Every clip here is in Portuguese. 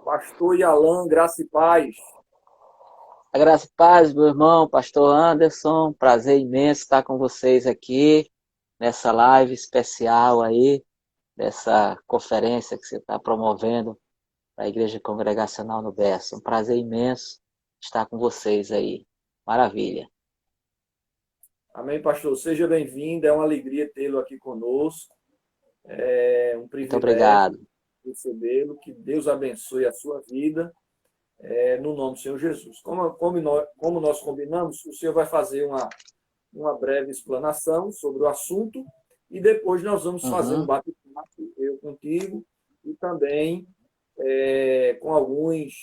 Pastor Yalan, graça e paz. A graça e paz, meu irmão, pastor Anderson, prazer imenso estar com vocês aqui nessa live especial aí, dessa conferência que você está promovendo para a Igreja Congregacional no Berço. Um prazer imenso estar com vocês aí. Maravilha. Amém, pastor. Seja bem-vindo. É uma alegria tê-lo aqui conosco. É um Muito privilégio obrigado. recebê-lo. Que Deus abençoe a sua vida, no nome do Senhor Jesus. Como nós combinamos, o senhor vai fazer uma breve explanação sobre o assunto e depois nós vamos fazer um Uhum. bate-papo, eu contigo, e também com alguns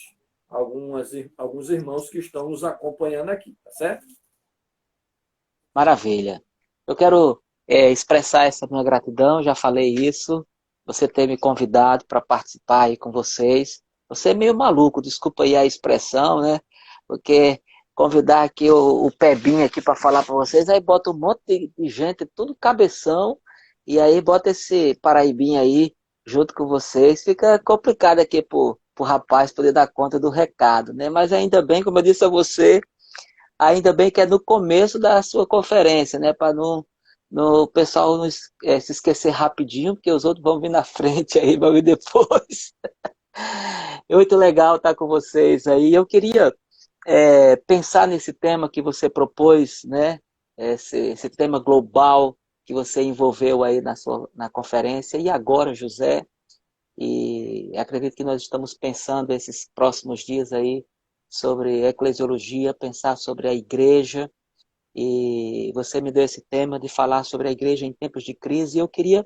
irmãos que estão nos acompanhando aqui, tá certo? Maravilha. Eu quero expressar essa minha gratidão, já falei isso, você ter me convidado para participar aí com vocês. Você é meio maluco, desculpa aí a expressão, né? Porque convidar aqui o Pebinho aqui para falar para vocês, aí bota um monte de gente, tudo cabeção, e aí bota esse paraibinho aí junto com vocês. Fica complicado aqui pro rapaz poder dar conta do recado, né? Mas ainda bem, como eu disse a você, ainda bem que é no começo da sua conferência, né? Para o pessoal não se esquecer rapidinho, porque os outros vão vir na frente aí, vão vir depois. É muito legal estar com vocês aí. Eu queria pensar nesse tema que você propôs, né? Esse tema global que você envolveu aí na conferência. E agora, José, e acredito que nós estamos pensando esses próximos dias aí sobre eclesiologia, pensar sobre a igreja, e você me deu esse tema de falar sobre a igreja em tempos de crise, e eu queria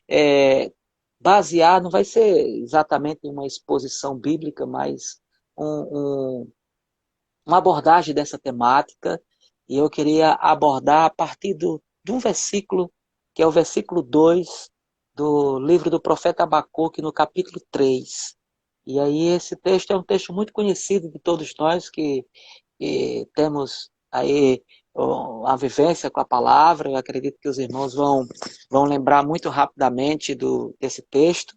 é, basear, não vai ser exatamente uma exposição bíblica, mas uma abordagem dessa temática, e eu queria abordar a partir de um versículo, que é o versículo 2 do livro do profeta Abacuque, no capítulo 3. E aí esse texto é um texto muito conhecido de todos nós que temos aí a vivência com a palavra. Eu acredito que os irmãos vão lembrar muito rapidamente desse texto.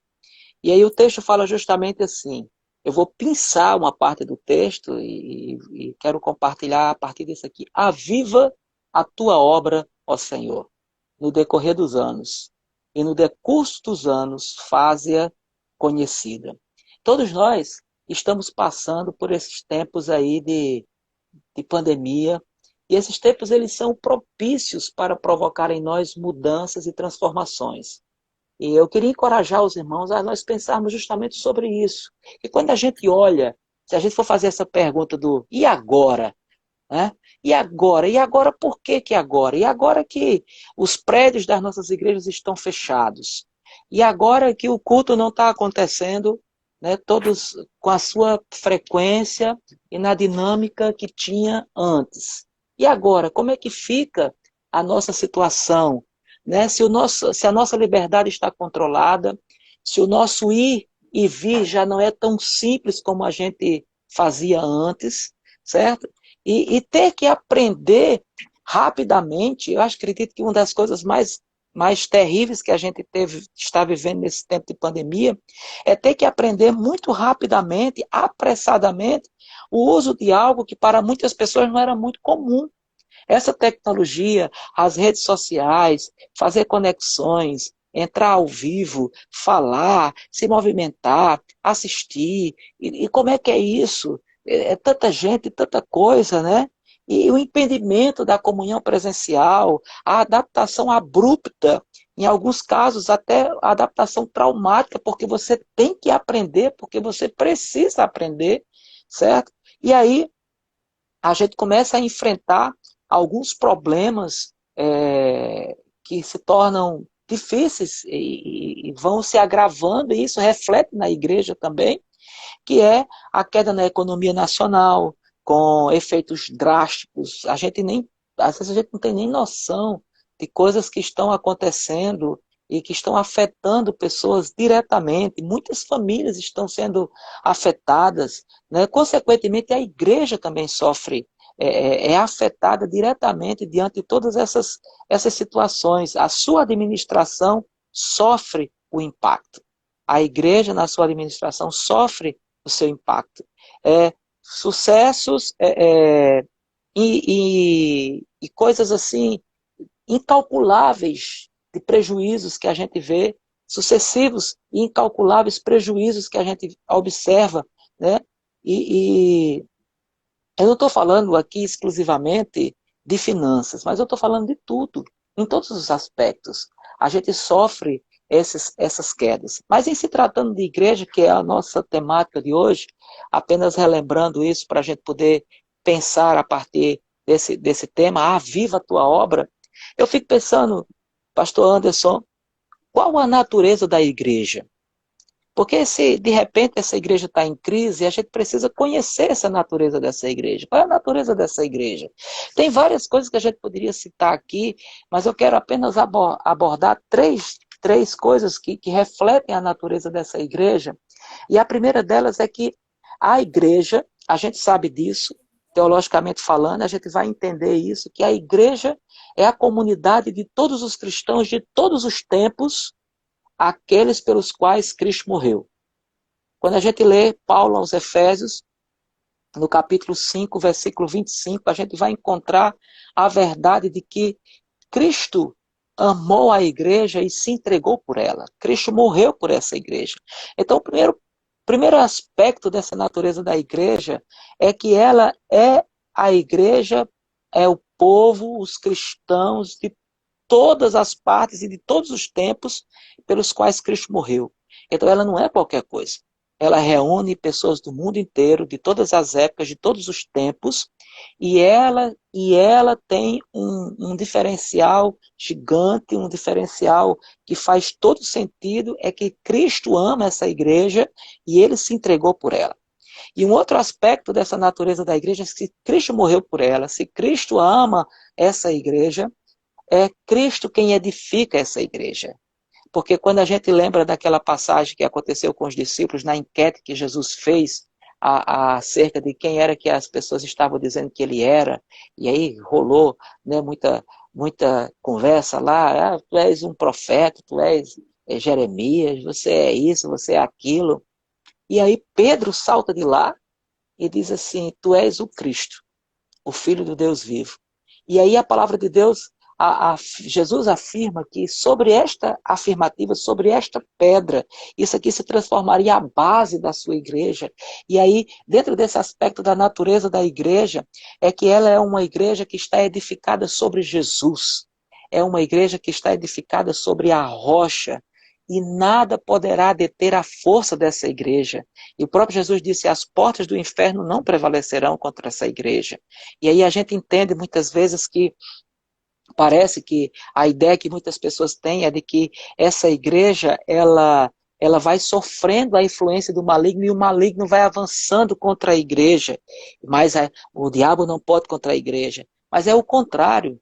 E aí o texto fala justamente assim. Eu vou pensar uma parte do texto e quero compartilhar a partir disso aqui. Aviva a tua obra, ó Senhor, no decorrer dos anos, e no decurso dos anos faze-a conhecida. Todos nós estamos passando por esses tempos aí de pandemia, e esses tempos eles são propícios para provocar em nós mudanças e transformações. E eu queria encorajar os irmãos a nós pensarmos justamente sobre isso. E quando a gente olha, se a gente for fazer essa pergunta do e agora? Né? E agora? E agora por que que agora? E agora que os prédios das nossas igrejas estão fechados? E agora que o culto não está acontecendo, né, todos com a sua frequência e na dinâmica que tinha antes? E agora, como é que fica a nossa situação? Né? Se a nossa liberdade está controlada, se o nosso ir e vir já não é tão simples como a gente fazia antes, certo? E ter que aprender rapidamente, eu acredito que uma das coisas mais terríveis que a gente está vivendo nesse tempo de pandemia, é ter que aprender muito rapidamente, apressadamente, o uso de algo que para muitas pessoas não era muito comum. Essa tecnologia, as redes sociais, fazer conexões, entrar ao vivo, falar, se movimentar, assistir. E como é que é isso? É tanta gente, tanta coisa, né? E o impedimento da comunhão presencial, a adaptação abrupta, em alguns casos até a adaptação traumática, porque você tem que aprender, porque você precisa aprender, certo? E aí a gente começa a enfrentar alguns problemas que se tornam difíceis e vão se agravando, e isso reflete na igreja também, que é a queda na economia nacional, com efeitos drásticos. Às vezes a gente não tem nem noção de coisas que estão acontecendo e que estão afetando pessoas diretamente. Muitas famílias estão sendo afetadas, né? Consequentemente, a igreja também sofre, é afetada diretamente diante de todas essas situações. A sua administração sofre o impacto. A igreja, na sua administração, sofre o seu impacto. Sucessos e coisas assim incalculáveis de prejuízos que a gente vê, sucessivos e incalculáveis prejuízos que a gente observa, né? E eu não estou falando aqui exclusivamente de finanças, mas eu estou falando de tudo, em todos os aspectos. A gente sofre essas quedas. Mas em se tratando de igreja, que é a nossa temática de hoje, apenas relembrando isso para a gente poder pensar a partir desse tema, Aviva a tua obra, eu fico pensando, pastor Anderson, qual a natureza da igreja? Porque se de repente essa igreja está em crise, a gente precisa conhecer essa natureza dessa igreja. Qual é a natureza dessa igreja? Tem várias coisas que a gente poderia citar aqui, mas eu quero apenas abordar três coisas que refletem a natureza dessa igreja. E a primeira delas é que a igreja, a gente sabe disso, teologicamente falando, a gente vai entender isso, que a igreja é a comunidade de todos os cristãos de todos os tempos, aqueles pelos quais Cristo morreu. Quando a gente lê Paulo aos Efésios, no capítulo 5, versículo 25, a gente vai encontrar a verdade de que Cristo amou a igreja e se entregou por ela. Cristo morreu por essa igreja. Então, o primeiro aspecto dessa natureza da igreja é que ela é a igreja, é o povo, os cristãos de todas as partes e de todos os tempos pelos quais Cristo morreu. Então ela não é qualquer coisa. Ela reúne pessoas do mundo inteiro, de todas as épocas, de todos os tempos, e ela tem um diferencial gigante, um diferencial que faz todo sentido, é que Cristo ama essa igreja e ele se entregou por ela. E um outro aspecto dessa natureza da igreja é que se Cristo morreu por ela, se Cristo ama essa igreja, é Cristo quem edifica essa igreja. Porque quando a gente lembra daquela passagem que aconteceu com os discípulos, na enquete que Jesus fez acerca de quem era que as pessoas estavam dizendo que ele era, e aí rolou, né, muita conversa lá, tu és um profeta, tu és Jeremias, você é isso, você é aquilo. E aí Pedro salta de lá e diz assim, tu és o Cristo, o Filho do Deus vivo. E aí a palavra de Deus, Jesus afirma que sobre esta afirmativa, sobre esta pedra, isso aqui se transformaria a base da sua igreja. E aí, dentro desse aspecto da natureza da igreja, é que ela é uma igreja que está edificada sobre Jesus. É uma igreja que está edificada sobre a rocha. E nada poderá deter a força dessa igreja. E o próprio Jesus disse, as portas do inferno não prevalecerão contra essa igreja. E aí a gente entende muitas vezes que parece que a ideia que muitas pessoas têm é de que essa igreja, ela vai sofrendo a influência do maligno e o maligno vai avançando contra a igreja. Mas o diabo não pode contra a igreja. Mas é o contrário.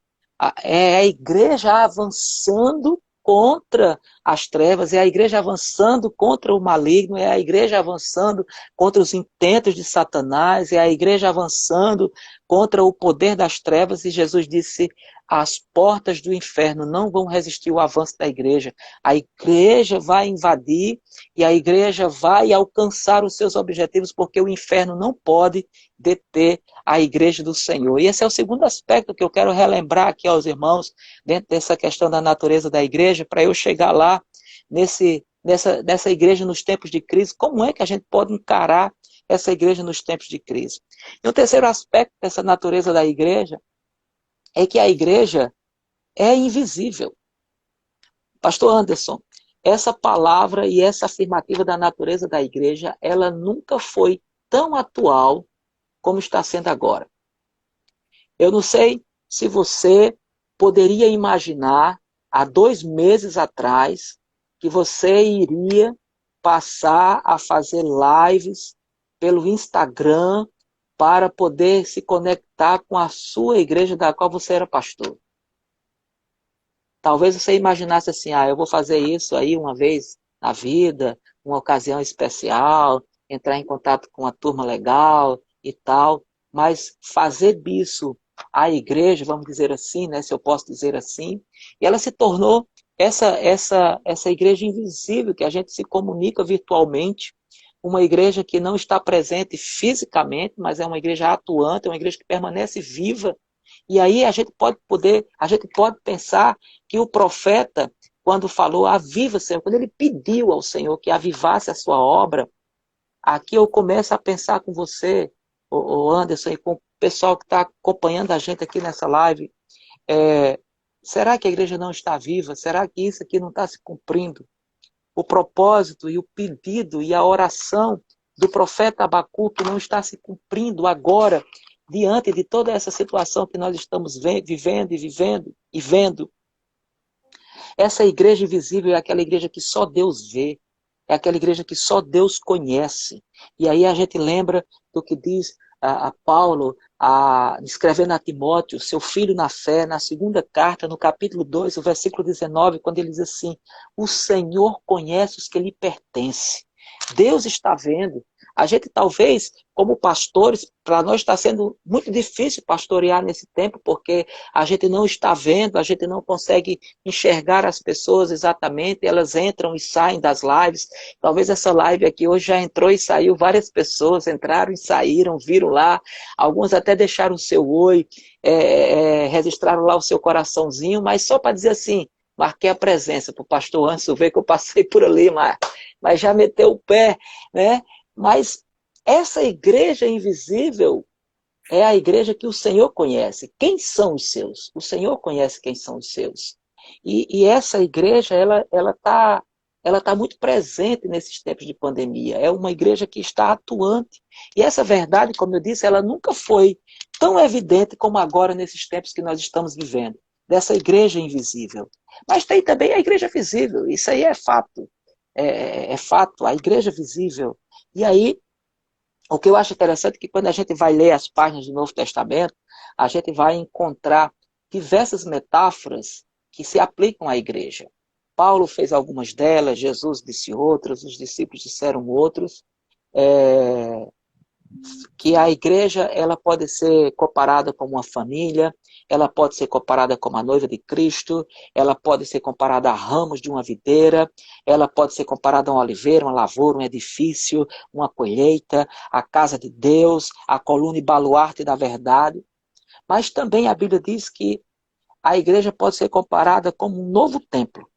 É a igreja avançando contra as trevas, é a igreja avançando contra o maligno, é a igreja avançando contra os intentos de Satanás, é a igreja avançando contra o poder das trevas, e Jesus disse, as portas do inferno não vão resistir ao avanço da igreja. A igreja vai invadir e a igreja vai alcançar os seus objetivos, porque o inferno não pode deter a igreja do Senhor. E esse é o segundo aspecto que eu quero relembrar aqui aos irmãos, dentro dessa questão da natureza da igreja, para eu chegar lá nessa igreja nos tempos de crise. Como é que a gente pode encarar essa igreja nos tempos de crise? E o terceiro aspecto dessa natureza da igreja é que a igreja é invisível. Pastor Anderson, essa palavra e essa afirmativa da natureza da igreja, ela nunca foi tão atual como está sendo agora. Eu não sei se você poderia imaginar, há 2 meses atrás, que você iria passar a fazer lives pelo Instagram para poder se conectar com a sua igreja da qual você era pastor. Talvez você imaginasse assim, eu vou fazer isso aí uma vez na vida, uma ocasião especial, entrar em contato com uma turma legal e tal, mas fazer isso à igreja, vamos dizer assim, né, se eu posso dizer assim, e ela se tornou essa igreja invisível que a gente se comunica virtualmente, uma igreja que não está presente fisicamente, mas é uma igreja atuante, é uma igreja que permanece viva. E aí a gente pode pensar que o profeta, quando falou, aviva, Senhor, quando ele pediu ao Senhor que avivasse a sua obra, aqui eu começo a pensar com você, o Anderson, e com o pessoal que está acompanhando a gente aqui nessa live, será que a igreja não está viva? Será que isso aqui não está se cumprindo? O propósito e o pedido e a oração do profeta Abacuque não está se cumprindo agora, diante de toda essa situação que nós estamos vivendo e vendo. Essa igreja invisível é aquela igreja que só Deus vê, é aquela igreja que só Deus conhece. E aí a gente lembra do que diz a Paulo, escrevendo a Timóteo, seu filho na fé, na segunda carta, no capítulo 2, o versículo 19, quando ele diz assim: o Senhor conhece os que lhe pertencem. Deus está vendo. A gente talvez, como pastores, para nós está sendo muito difícil pastorear nesse tempo, porque a gente não está vendo, a gente não consegue enxergar as pessoas exatamente, elas entram e saem das lives. Talvez essa live aqui hoje já entrou e saiu, várias pessoas entraram e saíram, viram lá, alguns até deixaram o seu oi, registraram lá o seu coraçãozinho, mas só para dizer assim, marquei a presença para o pastor Anderson ver que eu passei por ali, mas já meteu o pé, né? Mas essa igreja invisível é a igreja que o Senhor conhece. Quem são os seus? O Senhor conhece quem são os seus. E essa igreja, ela tá muito presente nesses tempos de pandemia. É uma igreja que está atuante. E essa verdade, como eu disse, ela nunca foi tão evidente como agora nesses tempos que nós estamos vivendo. Dessa igreja invisível. Mas tem também a igreja visível. Isso aí é fato. É fato, a igreja visível. E aí, o que eu acho interessante é que quando a gente vai ler as páginas do Novo Testamento, a gente vai encontrar diversas metáforas que se aplicam à igreja. Paulo fez algumas delas, Jesus disse outras, os discípulos disseram outros, que a igreja ela pode ser comparada como uma família, ela pode ser comparada como a noiva de Cristo, ela pode ser comparada a ramos de uma videira, ela pode ser comparada a uma oliveira, uma lavoura, um edifício, uma colheita, a casa de Deus, a coluna e baluarte da verdade. Mas também a Bíblia diz que a igreja pode ser comparada como um novo templo,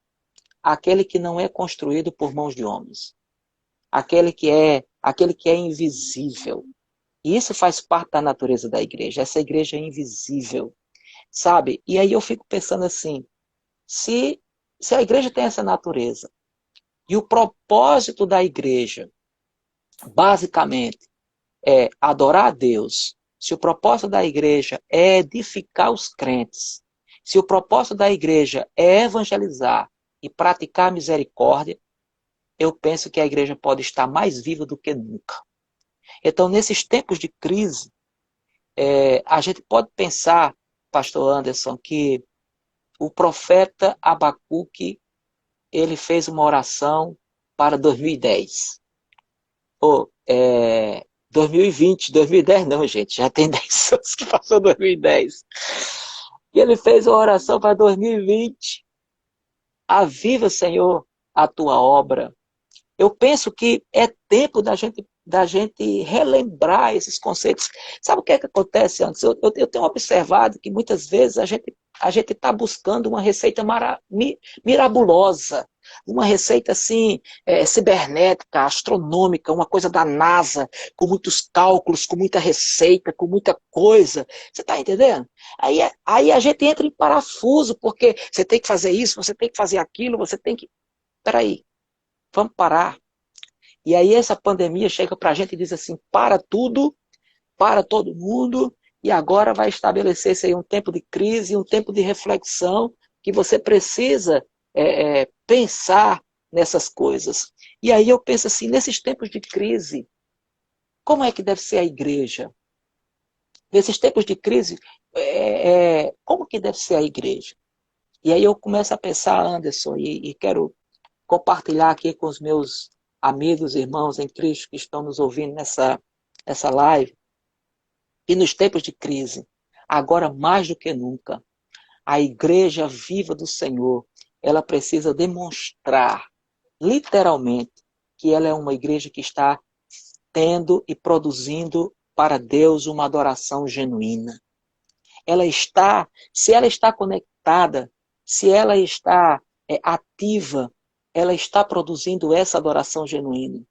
aquele que não é construído por mãos de homens, aquele que é invisível. E isso faz parte da natureza da igreja. Essa igreja é invisível, sabe? E aí eu fico pensando assim, se a igreja tem essa natureza, e o propósito da igreja, basicamente, é adorar a Deus, se o propósito da igreja é edificar os crentes, se o propósito da igreja é evangelizar e praticar misericórdia, eu penso que a igreja pode estar mais viva do que nunca. Então, nesses tempos de crise, a gente pode pensar, pastor Anderson, que o profeta Abacuque, ele fez uma oração para 2010. Ou, 2020, 2010 não, gente, já tem 10 anos que passou 2010. E ele fez uma oração para 2020. Aviva, Senhor, a tua obra. Eu penso que é tempo da gente relembrar esses conceitos. Sabe o que é que acontece antes? Eu tenho observado que muitas vezes a gente está buscando uma receita mirabulosa, uma receita assim, cibernética, astronômica, uma coisa da NASA, com muitos cálculos, com muita receita, com muita coisa. Você está entendendo? Aí a gente entra em parafuso, porque você tem que fazer isso, você tem que fazer aquilo, você tem que... Peraí. Vamos parar. E aí essa pandemia chega para a gente e diz assim, para tudo, para todo mundo, e agora vai estabelecer-se aí um tempo de crise, um tempo de reflexão, que você precisa pensar nessas coisas. E aí eu penso assim, nesses tempos de crise, como é que deve ser a igreja? Nesses tempos de crise, como que deve ser a igreja? E aí eu começo a pensar, Anderson, e quero compartilhar aqui com os meus amigos, irmãos em Cristo que estão nos ouvindo nessa live. E nos tempos de crise, agora mais do que nunca, a igreja viva do Senhor, ela precisa demonstrar, literalmente, que ela é uma igreja que está tendo e produzindo para Deus uma adoração genuína. Se ela está conectada, se ela está ativa, ela está produzindo essa adoração genuína.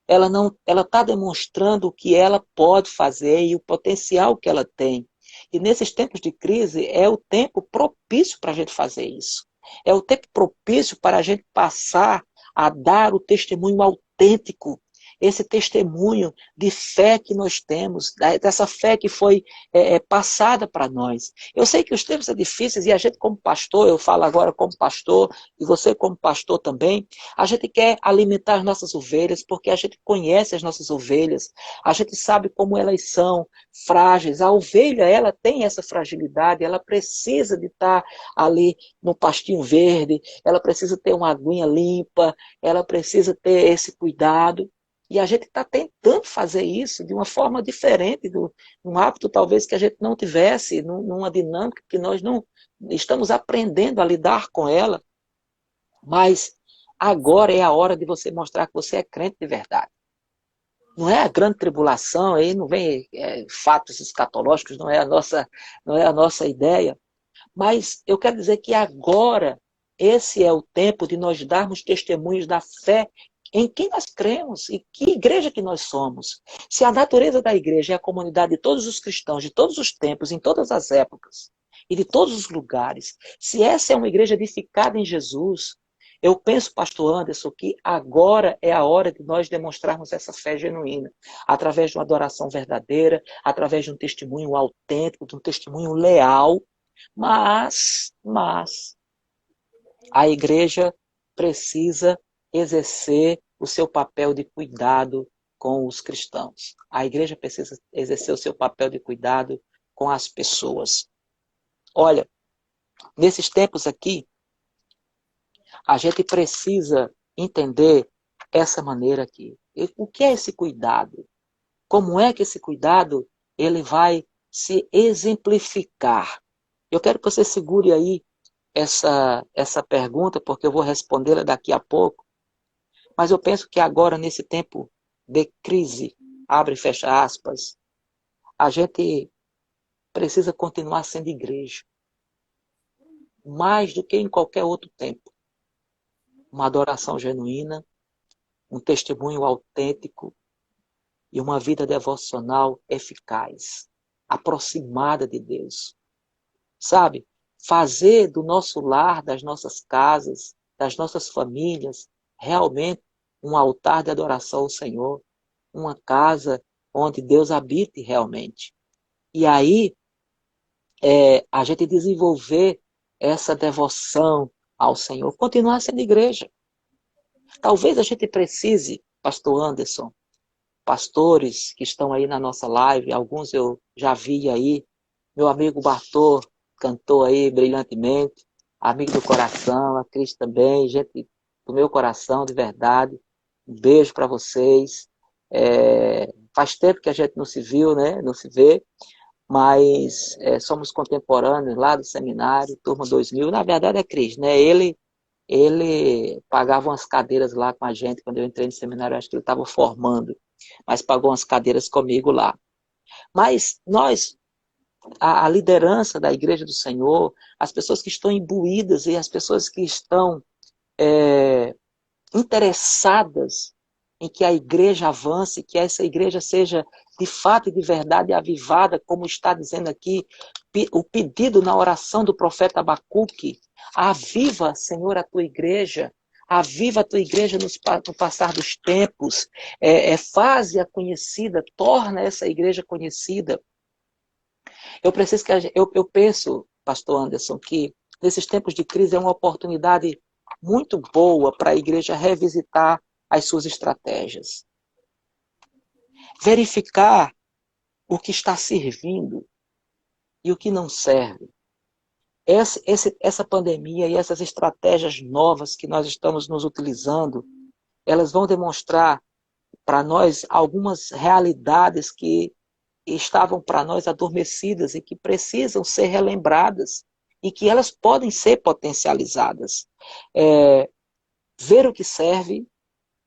Ela está demonstrando o que ela pode fazer e o potencial que ela tem. E nesses tempos de crise é o tempo propício para a gente fazer isso. É o tempo propício para a gente passar a dar o testemunho autêntico, esse testemunho de fé que nós temos, dessa fé que foi passada para nós. Eu sei que os tempos são difíceis e a gente como pastor, eu falo agora como pastor, e você como pastor também, a gente quer alimentar as nossas ovelhas, porque a gente conhece as nossas ovelhas, a gente sabe como elas são frágeis. A ovelha, ela tem essa fragilidade, ela precisa de estar ali no pastinho verde, ela precisa ter uma aguinha limpa, ela precisa ter esse cuidado. E a gente está tentando fazer isso de uma forma diferente, um hábito talvez que a gente não tivesse, numa dinâmica que nós não estamos aprendendo a lidar com ela. Mas agora é a hora de você mostrar que você é crente de verdade. Não é a grande tribulação, aí não vem fatos escatológicos, não é a nossa ideia. Mas eu quero dizer que agora esse é o tempo de nós darmos testemunhos da fé em quem nós cremos e que igreja que nós somos. Se a natureza da igreja é a comunidade de todos os cristãos, de todos os tempos, em todas as épocas e de todos os lugares, se essa é uma igreja edificada em Jesus, eu penso, pastor Anderson, que agora é a hora de nós demonstrarmos essa fé genuína, através de uma adoração verdadeira, através de um testemunho autêntico, de um testemunho leal, mas a igreja precisa exercer o seu papel de cuidado com os cristãos. A igreja precisa exercer o seu papel de cuidado com as pessoas. Olha, nesses tempos aqui, a gente precisa entender essa maneira aqui. O que é esse cuidado? Como é que esse cuidado ele vai se exemplificar? Eu quero que você segure aí essa pergunta, porque eu vou respondê-la daqui a pouco. Mas eu penso que agora, nesse tempo de crise, abre e fecha aspas, a gente precisa continuar sendo igreja. Mais do que em qualquer outro tempo. Uma adoração genuína, um testemunho autêntico e uma vida devocional eficaz, aproximada de Deus. Sabe? Fazer do nosso lar, das nossas casas, das nossas famílias, realmente um altar de adoração ao Senhor, uma casa onde Deus habite realmente. E aí, a gente desenvolver essa devoção ao Senhor, continuar sendo igreja. Talvez a gente precise, pastor Anderson, pastores que estão aí na nossa live, alguns eu já vi aí, meu amigo Bartô cantou aí brilhantemente, amigo do coração, a Cris também, gente do meu coração, de verdade. Um beijo para vocês. Faz tempo que a gente não se viu, né? Não se vê, mas somos contemporâneos lá do seminário, turma 2000. Na verdade é Cris, né? Ele pagava umas cadeiras lá com a gente, quando eu entrei no seminário, acho que ele estava formando, mas pagou umas cadeiras comigo lá. Mas nós, a liderança da Igreja do Senhor, as pessoas que estão imbuídas e as pessoas que estão interessadas em que a igreja avance, que essa igreja seja de fato e de verdade avivada, como está dizendo aqui o pedido na oração do profeta Abacuque: aviva, Senhor, a tua igreja, aviva a tua igreja no passar dos tempos, faze-a conhecida, torna essa igreja conhecida. Eu penso, pastor Anderson, que nesses tempos de crise é uma oportunidade muito boa para a igreja revisitar as suas estratégias. Verificar o que está servindo e o que não serve. Essa pandemia e essas estratégias novas que nós estamos nos utilizando, elas vão demonstrar para nós algumas realidades que estavam para nós adormecidas e que precisam ser relembradas e que elas podem ser potencializadas. Ver o que serve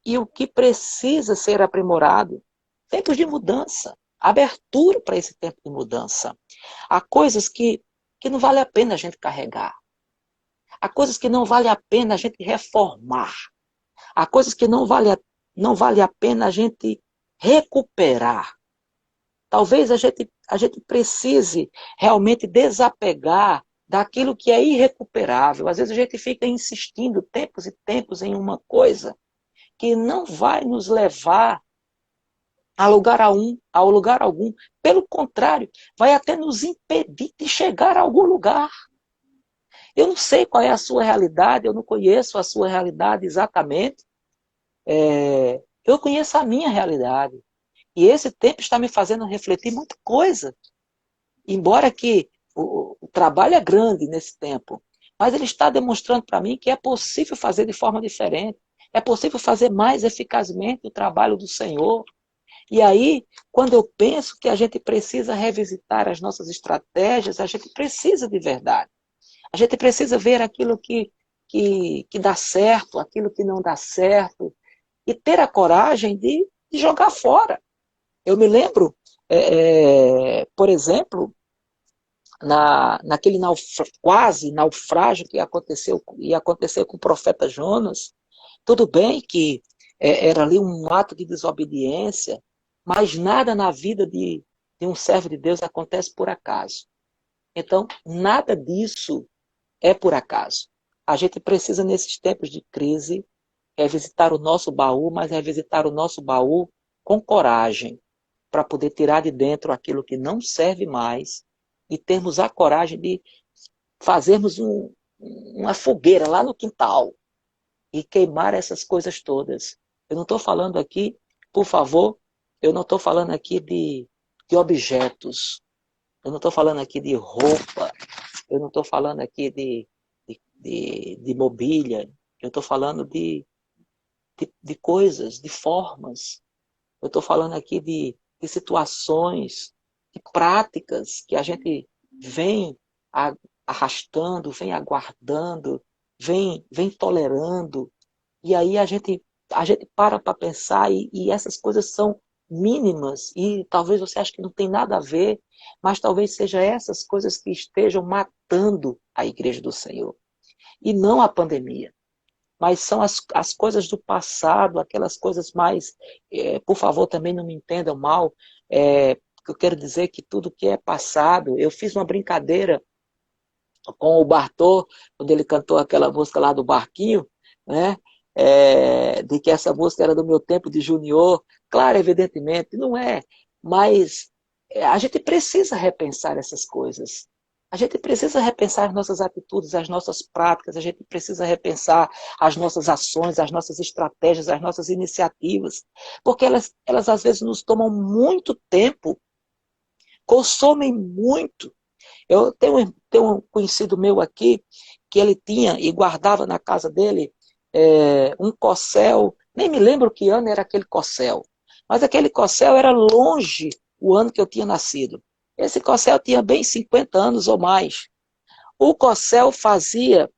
e o que precisa ser aprimorado. tempos de mudança, abertura para esse tempo de mudança. Há coisas que não vale a pena a gente carregar. Há coisas que não vale a pena a gente reformar. Há coisas que não vale a pena a gente recuperar. Talvez a gente precise realmente desapegar daquilo que é irrecuperável. Às vezes a gente fica insistindo tempos e tempos em uma coisa que não vai nos levar ao lugar algum. Pelo contrário, vai até nos impedir de chegar a algum lugar. Eu não sei qual é a sua realidade, eu não conheço a sua realidade exatamente. Eu conheço a minha realidade. E esse tempo está me fazendo refletir muita coisa. Embora que o trabalho é grande nesse tempo, mas ele está demonstrando para mim que é possível fazer de forma diferente. É possível fazer mais eficazmente o trabalho do Senhor. E aí, quando eu penso que a gente precisa revisitar as nossas estratégias, a gente precisa de verdade. A gente precisa ver aquilo que dá certo, aquilo que não dá certo, e ter a coragem de jogar fora. Eu me lembro, por exemplo, naquele quase naufrágio que ia acontecer com o profeta Jonas. Tudo bem que era ali um ato de desobediência, mas nada na vida de um servo de Deus acontece por acaso. Então, nada disso é por acaso. A gente precisa, nesses tempos de crise, revisitar o nosso baú, mas revisitar o nosso baú com coragem, para poder tirar de dentro aquilo que não serve mais e termos a coragem de fazermos uma fogueira lá no quintal e queimar essas coisas todas. Eu não estou falando aqui, por favor, eu não estou falando aqui de objetos, eu não estou falando aqui de roupa, eu não estou falando aqui de mobília, eu estou falando de coisas, de formas. Eu estou falando aqui de situações, de práticas que a gente vem arrastando, vem aguardando, vem tolerando. E aí a gente para pensar e essas coisas são mínimas e talvez você ache que não tem nada a ver, mas talvez seja essas coisas que estejam matando a igreja do Senhor. E não a pandemia, mas são as coisas do passado, aquelas coisas mais, por favor, também não me entendam mal, eu quero dizer que tudo que é passado, eu fiz uma brincadeira com o Bartô, quando ele cantou aquela música lá do Barquinho, né? De que essa música era do meu tempo de junior, claro, evidentemente, não é, mas a gente precisa repensar essas coisas. A gente precisa repensar as nossas atitudes, as nossas práticas, a gente precisa repensar as nossas ações, as nossas estratégias, as nossas iniciativas, porque elas às vezes nos tomam muito tempo, consomem muito. Eu tenho um conhecido meu aqui, que ele tinha e guardava na casa dele um Cossel, nem me lembro que ano era aquele Cossel, mas aquele Cossel era longe o ano que eu tinha nascido. Esse Cossel tinha bem 50 anos ou mais. O Cossel fazia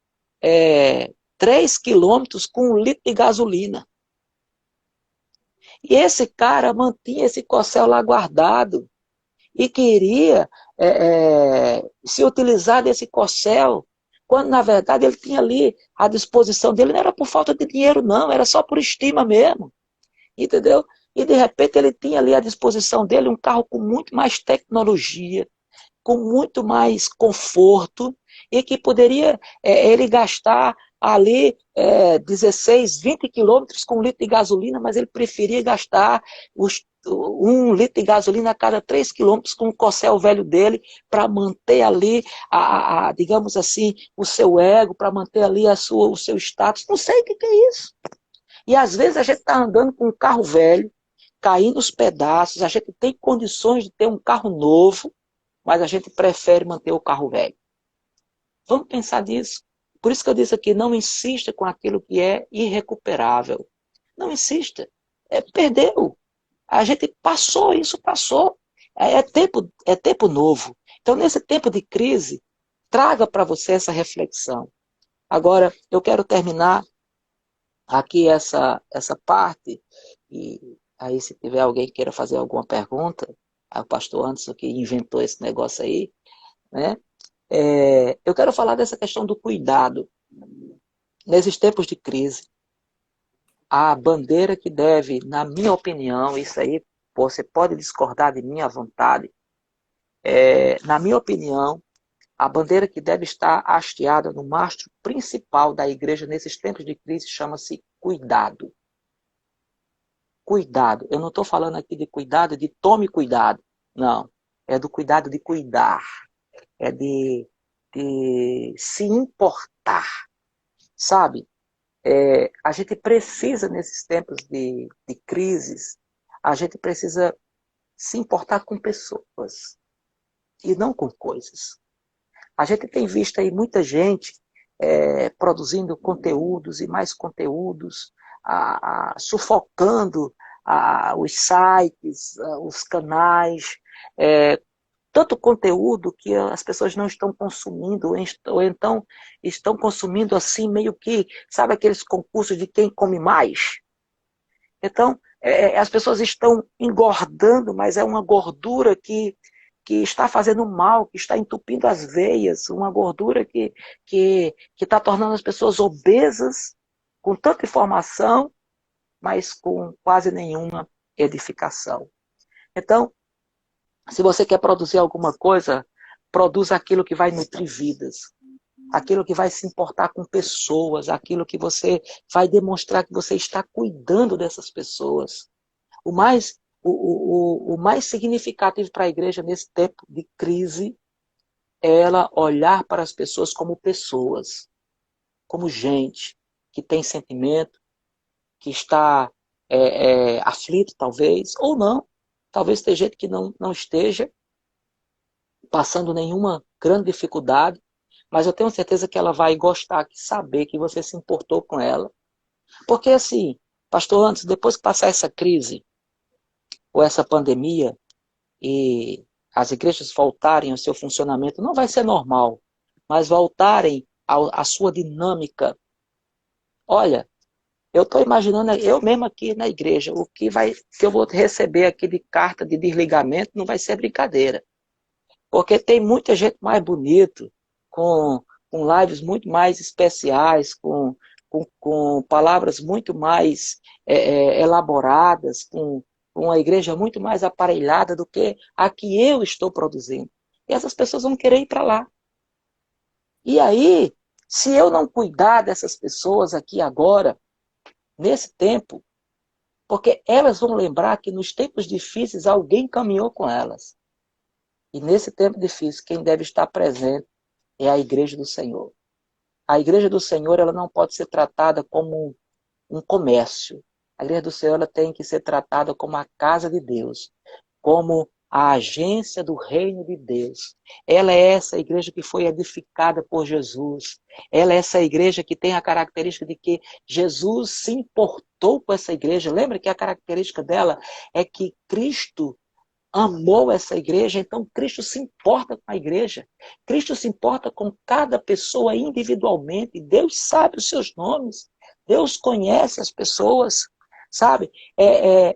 3 quilômetros com 1 litro de gasolina. E esse cara mantinha esse Cossel lá guardado e queria se utilizar desse Cossel, quando na verdade ele tinha ali à disposição dele, não era por falta de dinheiro não, era só por estima mesmo, entendeu? E de repente ele tinha ali à disposição dele um carro com muito mais tecnologia, com muito mais conforto, e que poderia ele gastar ali 16, 20 quilômetros com 1 litro de gasolina, mas ele preferia gastar 1 litro de gasolina a cada 3 quilômetros com o Cossel velho dele, para manter ali, digamos assim, o seu ego, para manter ali o seu status. Não sei o que é isso. E às vezes a gente está andando com um carro velho, caindo os pedaços, a gente tem condições de ter um carro novo, mas a gente prefere manter o carro velho. Vamos pensar nisso. Por isso que eu disse aqui, não insista com aquilo que é irrecuperável. Não insista. Perdeu. A gente passou, isso passou. É tempo novo. Então, nesse tempo de crise, traga para você essa reflexão. Agora, eu quero terminar aqui essa parte, e Aí se tiver alguém que queira fazer alguma pergunta, o pastor Anderson que inventou esse negócio aí, né? Eu quero falar dessa questão do cuidado. Nesses tempos de crise, a bandeira que deve, na minha opinião, isso aí você pode discordar de mim à vontade, na minha opinião, a bandeira que deve estar hasteada no mastro principal da igreja nesses tempos de crise chama-se cuidado. Cuidado. Eu não estou falando aqui de cuidado de tome cuidado. Não. É do cuidado de cuidar. É de se importar. Sabe? A gente precisa, nesses tempos de crises, a gente precisa se importar com pessoas e não com coisas. A gente tem visto aí muita gente produzindo conteúdos e mais conteúdos, sufocando os sites, os canais, tanto conteúdo que as pessoas não estão consumindo, ou então estão consumindo assim meio que, sabe aqueles concursos de quem come mais? Então, as pessoas estão engordando, mas é uma gordura que está fazendo mal, que está entupindo as veias, uma gordura que está tornando as pessoas obesas, com tanta informação, mas com quase nenhuma edificação. Então, se você quer produzir alguma coisa, produza aquilo que vai nutrir vidas, aquilo que vai se importar com pessoas, aquilo que você vai demonstrar que você está cuidando dessas pessoas. O mais significativo para a igreja nesse tempo de crise é ela olhar para as pessoas, como gente que tem sentimento, que está aflito talvez, ou não. Talvez tenha gente que não esteja passando nenhuma grande dificuldade, mas eu tenho certeza que ela vai gostar de saber que você se importou com ela. Porque assim, pastor, antes, depois que passar essa crise, ou essa pandemia, e as igrejas voltarem ao seu funcionamento, não vai ser normal, mas voltarem à sua dinâmica. Olha, eu estou imaginando, eu mesmo aqui na igreja, que eu vou receber aqui de carta de desligamento não vai ser brincadeira. Porque tem muita gente mais bonita, com lives muito mais especiais, com palavras muito mais elaboradas, com uma igreja muito mais aparelhada do que a que eu estou produzindo. E essas pessoas vão querer ir para lá. E aí, se eu não cuidar dessas pessoas aqui agora, nesse tempo, porque elas vão lembrar que nos tempos difíceis alguém caminhou com elas. E nesse tempo difícil, quem deve estar presente é a igreja do Senhor. A igreja do Senhor ela não pode ser tratada como um comércio. A igreja do Senhor ela tem que ser tratada como a casa de Deus, como a agência do reino de Deus. Ela é essa igreja que foi edificada por Jesus. Ela é essa igreja que tem a característica de que Jesus se importou com essa igreja. Lembra que a característica dela é que Cristo amou essa igreja, então Cristo se importa com a igreja. Cristo se importa com cada pessoa individualmente. Deus sabe os seus nomes. Deus conhece as pessoas, sabe?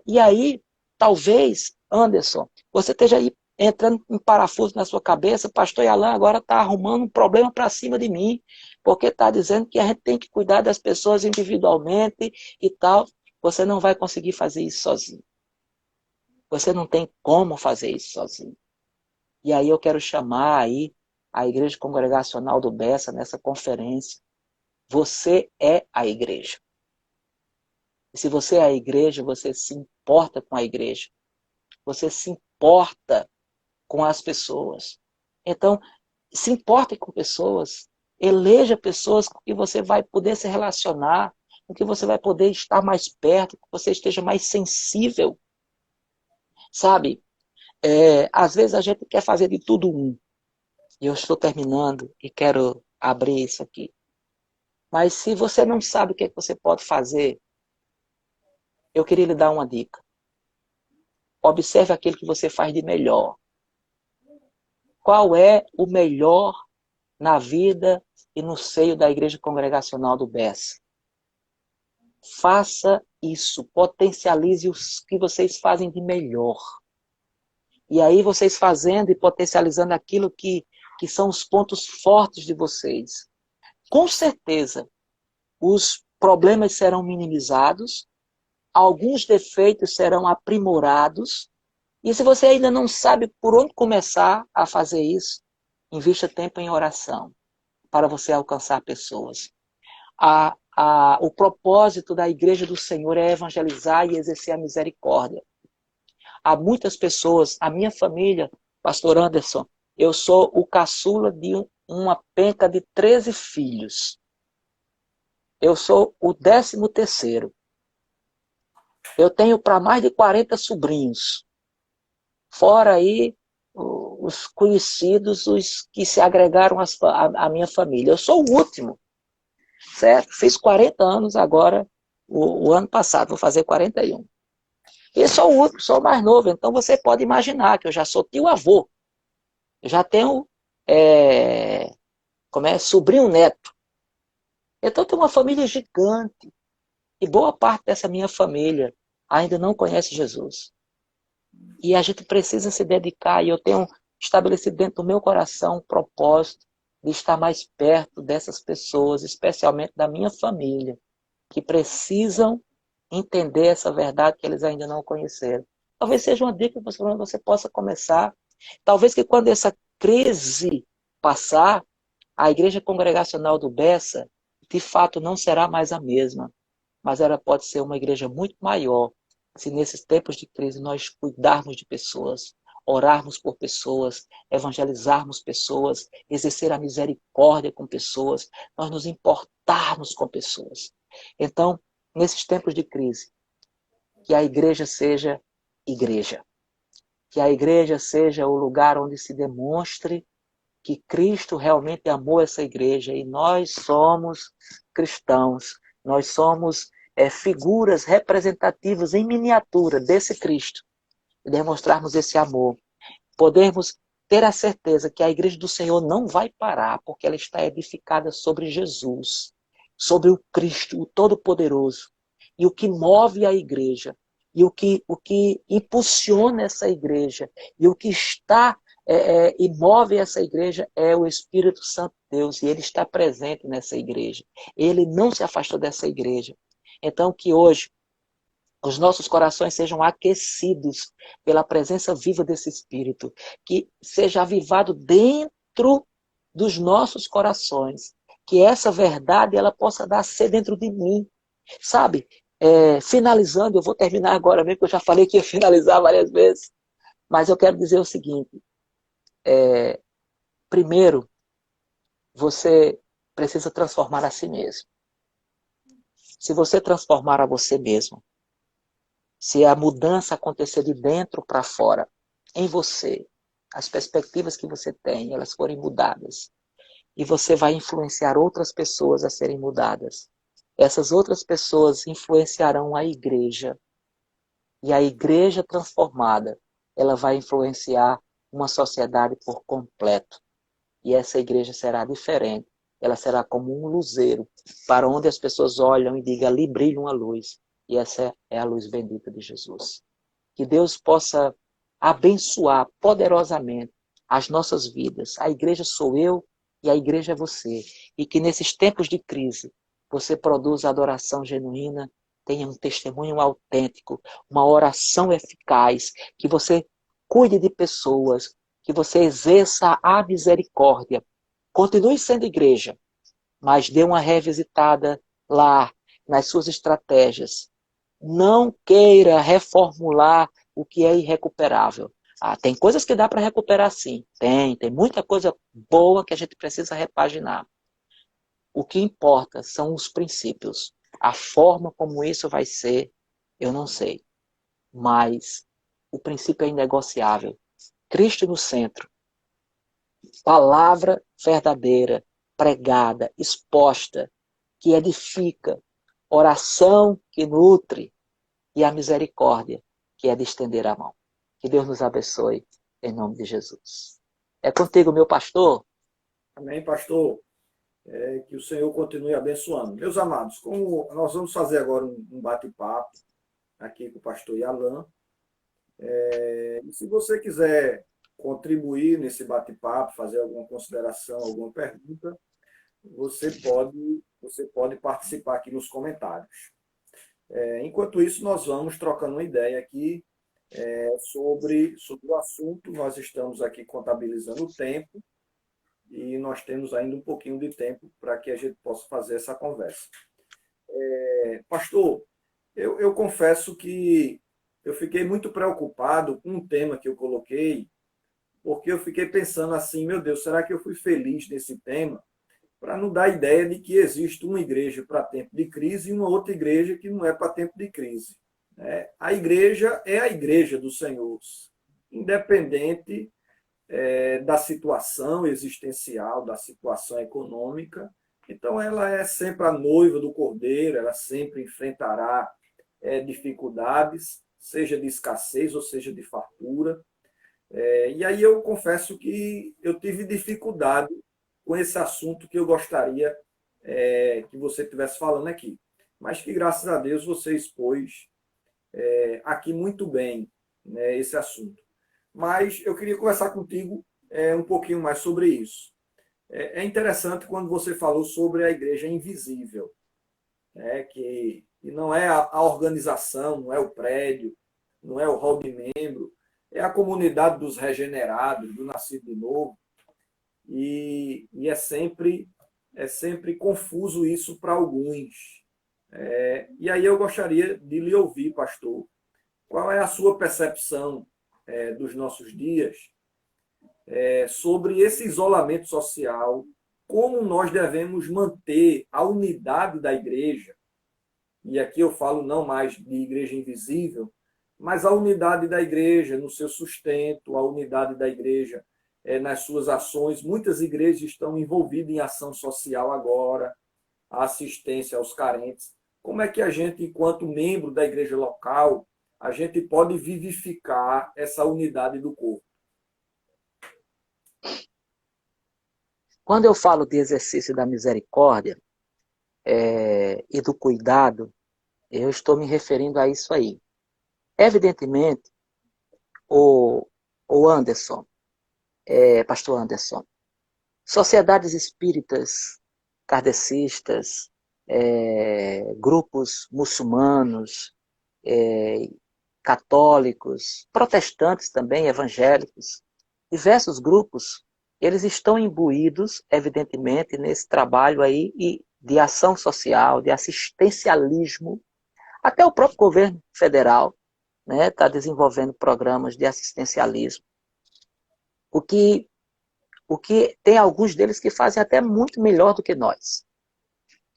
E aí, talvez, Anderson, você esteja aí entrando em parafuso na sua cabeça, pastor Alan agora está arrumando um problema para cima de mim, porque está dizendo que a gente tem que cuidar das pessoas individualmente e tal. Você não vai conseguir fazer isso sozinho. Você não tem como fazer isso sozinho. E aí eu quero chamar aí a Igreja Congregacional do Bessa nessa conferência. Você é a igreja. E se você é a igreja, você se importa com a igreja. Você se importa com as pessoas. Então, se importe com pessoas. Eleja pessoas com que você vai poder se relacionar, com que você vai poder estar mais perto, que você esteja mais sensível. Sabe? Às vezes a gente quer fazer de tudo um. E eu estou terminando e quero abrir isso aqui. Mas se você não sabe o que é que você pode fazer, eu queria lhe dar uma dica. Observe aquilo que você faz de melhor. Qual é o melhor na vida e no seio da Igreja Congregacional do Bessa? Faça isso, potencialize os que vocês fazem de melhor. E aí vocês fazendo e potencializando aquilo que são os pontos fortes de vocês. Com certeza, os problemas serão minimizados, alguns defeitos serão aprimorados, e se você ainda não sabe por onde começar a fazer isso, invista tempo em oração para você alcançar pessoas. O propósito da Igreja do Senhor é evangelizar e exercer a misericórdia. Há muitas pessoas, a minha família, pastor Anderson, eu sou o caçula de uma penca de 13 filhos. Eu sou o 13º. Eu tenho para mais de 40 sobrinhos. Fora aí os conhecidos, os que se agregaram à minha família. Eu sou o último, certo? Fiz 40 anos agora, o ano passado, vou fazer 41. E sou o último, sou o mais novo, então você pode imaginar que eu já sou tio-avô. Eu já tenho sobrinho neto. Então eu tenho uma família gigante. E boa parte dessa minha família ainda não conhece Jesus. E a gente precisa se dedicar, e eu tenho estabelecido dentro do meu coração um propósito de estar mais perto dessas pessoas, especialmente da minha família, que precisam entender essa verdade que eles ainda não conheceram. Talvez seja uma dica que você possa começar. Talvez que quando essa crise passar, a Igreja Congregacional do Bessa, de fato, não será mais a mesma, mas ela pode ser uma igreja muito maior, se nesses tempos de crise nós cuidarmos de pessoas, orarmos por pessoas, evangelizarmos pessoas, exercer a misericórdia com pessoas, nós nos importarmos com pessoas. Então, nesses tempos de crise, que a igreja seja igreja. Que a igreja seja o lugar onde se demonstre que Cristo realmente amou essa igreja e nós somos cristãos, nós somos figuras representativas em miniatura desse Cristo e demonstrarmos esse amor. Podermos ter a certeza que a igreja do Senhor não vai parar, porque ela está edificada sobre Jesus, sobre o Cristo, o Todo-Poderoso. E o que move a igreja, e o que impulsiona essa igreja, e o que está e move essa igreja é o Espírito Santo de Deus, e ele está presente nessa igreja. Ele não se afastou dessa igreja. Então, que hoje os nossos corações sejam aquecidos pela presença viva desse Espírito, que seja avivado dentro dos nossos corações, que essa verdade ela possa nascer dentro de mim, sabe? Finalizando, eu vou terminar agora mesmo, porque eu já falei que ia finalizar várias vezes, mas eu quero dizer o seguinte, primeiro, você precisa transformar a si mesmo. Se você transformar a você mesmo, se a mudança acontecer de dentro para fora, em você, as perspectivas que você tem, elas forem mudadas, e você vai influenciar outras pessoas a serem mudadas. Essas outras pessoas influenciarão a igreja. E a igreja transformada, ela vai influenciar uma sociedade por completo. E essa igreja será diferente. Ela será como um luzeiro, para onde as pessoas olham e digam, ali brilha uma luz. E essa é a luz bendita de Jesus. Que Deus possa abençoar poderosamente as nossas vidas. A igreja sou eu e a igreja é você. E que nesses tempos de crise, você produza adoração genuína, tenha um testemunho autêntico, uma oração eficaz, que você cuide de pessoas, que você exerça a misericórdia. Continue sendo igreja, mas dê uma revisitada lá nas suas estratégias. Não queira reformular o que é irrecuperável. Tem coisas que dá para recuperar sim. Tem muita coisa boa que a gente precisa repaginar. O que importa são os princípios. A forma como isso vai ser, eu não sei. Mas o princípio é inegociável. Cristo no centro. Palavra verdadeira, pregada, exposta, que edifica. Oração que nutre. E a misericórdia, que é de estender a mão. Que Deus nos abençoe, em nome de Jesus. É contigo, meu pastor. Amém, pastor. Que o Senhor continue abençoando. Meus amados, como nós vamos fazer agora um bate-papo aqui com o pastor Yalan, e se você quiser contribuir nesse bate-papo, fazer alguma consideração, alguma pergunta, você pode participar aqui nos comentários. Enquanto isso, nós vamos trocando uma ideia aqui sobre o assunto. Nós estamos aqui contabilizando o tempo e nós temos ainda um pouquinho de tempo para que a gente possa fazer essa conversa. Pastor, eu confesso que eu fiquei muito preocupado com um tema que eu coloquei, porque eu fiquei pensando assim, meu Deus, será que eu fui feliz nesse tema? Para não dar a ideia de que existe uma igreja para tempo de crise e uma outra igreja que não é para tempo de crise. A igreja é a igreja do Senhor, independente da situação existencial, da situação econômica. Então, ela é sempre a noiva do Cordeiro, ela sempre enfrentará dificuldades, seja de escassez ou seja de fartura. E aí eu confesso que eu tive dificuldade com esse assunto que eu gostaria que você estivesse falando aqui. Mas que, graças a Deus, você expôs aqui muito bem, né, esse assunto. Mas eu queria conversar contigo um pouquinho mais sobre isso. É interessante quando você falou sobre a igreja invisível, né, que não é a organização, não é o prédio, não é o hall de membro, é a comunidade dos regenerados, do nascido de novo. E é sempre confuso isso para alguns. E aí eu gostaria de lhe ouvir, pastor, qual é a sua percepção dos nossos dias sobre esse isolamento social, como nós devemos manter a unidade da igreja, e aqui eu falo não mais de igreja invisível, mas a unidade da igreja no seu sustento, a unidade da igreja nas suas ações. Muitas igrejas estão envolvidas em ação social agora, a assistência aos carentes. Como é que a gente, enquanto membro da igreja local, a gente pode vivificar essa unidade do corpo? Quando eu falo de exercício da misericórdia e do cuidado, eu estou me referindo a isso aí. Evidentemente, o Anderson, pastor Anderson, sociedades espíritas, kardecistas, grupos muçulmanos, católicos, protestantes também, evangélicos, diversos grupos, eles estão imbuídos, evidentemente, nesse trabalho aí de ação social, de assistencialismo. Até o próprio governo federal está desenvolvendo programas de assistencialismo. O que tem alguns deles que fazem até muito melhor do que nós.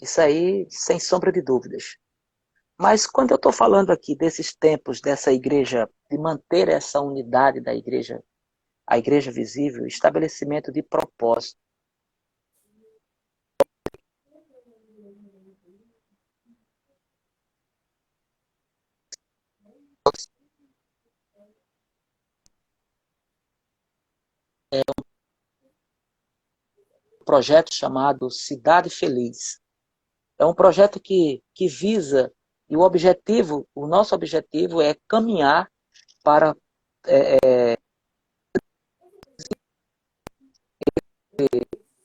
Isso aí, sem sombra de dúvidas. Mas quando eu estou falando aqui desses tempos, dessa igreja, de manter essa unidade da igreja, a igreja visível, estabelecimento de propósito. É um projeto chamado Cidade Feliz. É um projeto que visa, e o nosso objetivo é caminhar para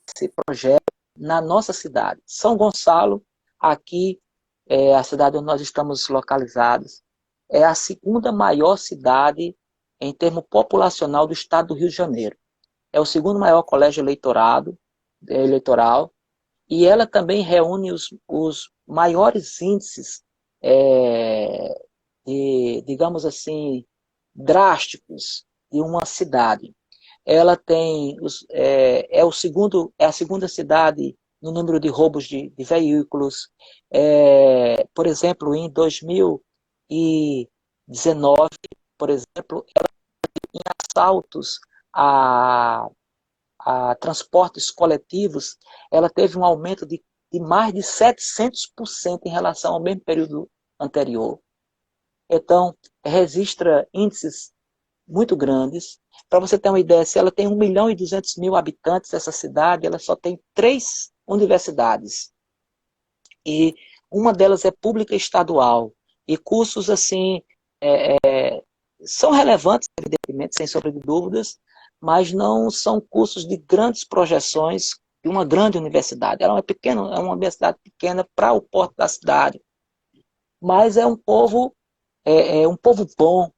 esse projeto na nossa cidade. São Gonçalo, aqui a cidade onde nós estamos localizados, é a segunda maior cidade em termo populacional do estado do Rio de Janeiro. É o segundo maior colégio eleitoral, e ela também reúne os maiores índices, digamos assim, drásticos de uma cidade. Ela tem é a segunda cidade no número de roubos de veículos. Por exemplo, em 2019, por exemplo, ela tem assaltos a transportes coletivos, ela teve um aumento de mais de 700% em relação ao mesmo período anterior. Então, registra índices muito grandes. Para você ter uma ideia, se ela tem 1.200.000 habitantes, essa cidade, ela só tem 3 universidades. E uma delas é pública e estadual. E cursos, assim, são relevantes, evidentemente, sem sombra de dúvidas, mas não são cursos de grandes projeções de uma grande universidade. Ela é uma universidade pequena para o porte da cidade, mas é um povo bom,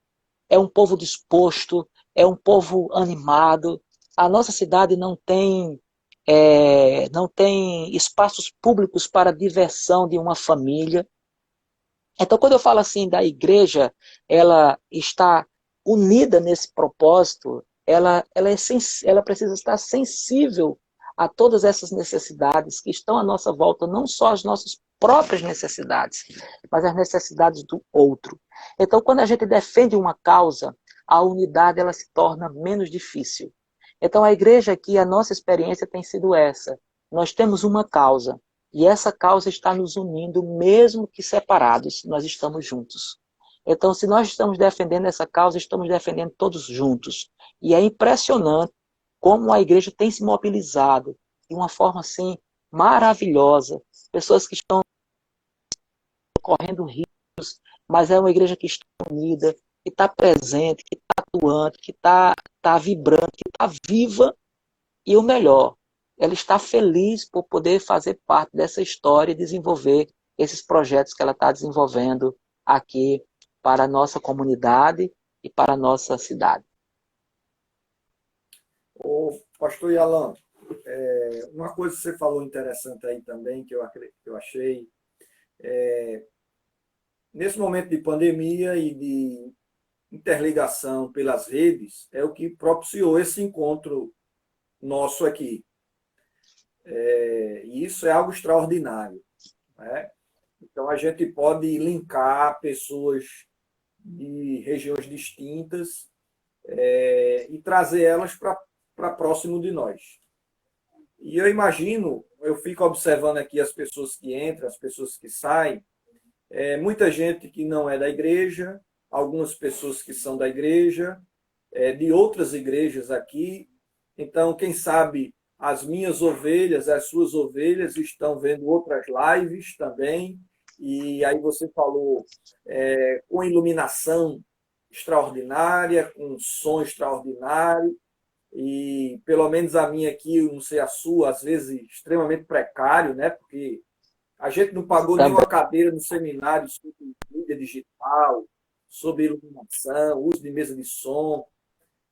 é um povo disposto, é um povo animado. A nossa cidade não tem espaços públicos para a diversão de uma família. Então, quando eu falo assim da igreja, ela está unida nesse propósito, ela precisa estar sensível a todas essas necessidades que estão à nossa volta, não só as nossas próprias necessidades, mas as necessidades do outro. Então, quando a gente defende uma causa, a unidade ela se torna menos difícil. Então, a igreja aqui, a nossa experiência tem sido essa. Nós temos uma causa, e essa causa está nos unindo, mesmo que separados, nós estamos juntos. Então, se nós estamos defendendo essa causa, estamos defendendo todos juntos. E é impressionante como a igreja tem se mobilizado de uma forma assim maravilhosa. Pessoas que estão correndo riscos, mas é uma igreja que está unida, que está presente, que está atuante, que está vibrante, que está viva. E o melhor, ela está feliz por poder fazer parte dessa história e desenvolver esses projetos que ela está desenvolvendo aqui para a nossa comunidade e para a nossa cidade. Ô, pastor Yalan, uma coisa que você falou interessante aí também, que eu achei, nesse momento de pandemia e de interligação pelas redes, é o que propiciou esse encontro nosso aqui. E isso é algo extraordinário, né? Então, a gente pode linkar pessoas de regiões distintas e trazer elas para próximo de nós. E eu imagino, eu fico observando aqui as pessoas que entram, as pessoas que saem, muita gente que não é da igreja, algumas pessoas que são da igreja, de outras igrejas aqui. Então, quem sabe as minhas ovelhas, as suas ovelhas estão vendo outras lives também. E aí você falou com iluminação extraordinária, com som extraordinário. E pelo menos a minha aqui, eu não sei a sua, às vezes extremamente precário, né? Porque a gente não pagou nenhuma cadeira no seminário sobre mídia digital, sobre iluminação, uso de mesa de som.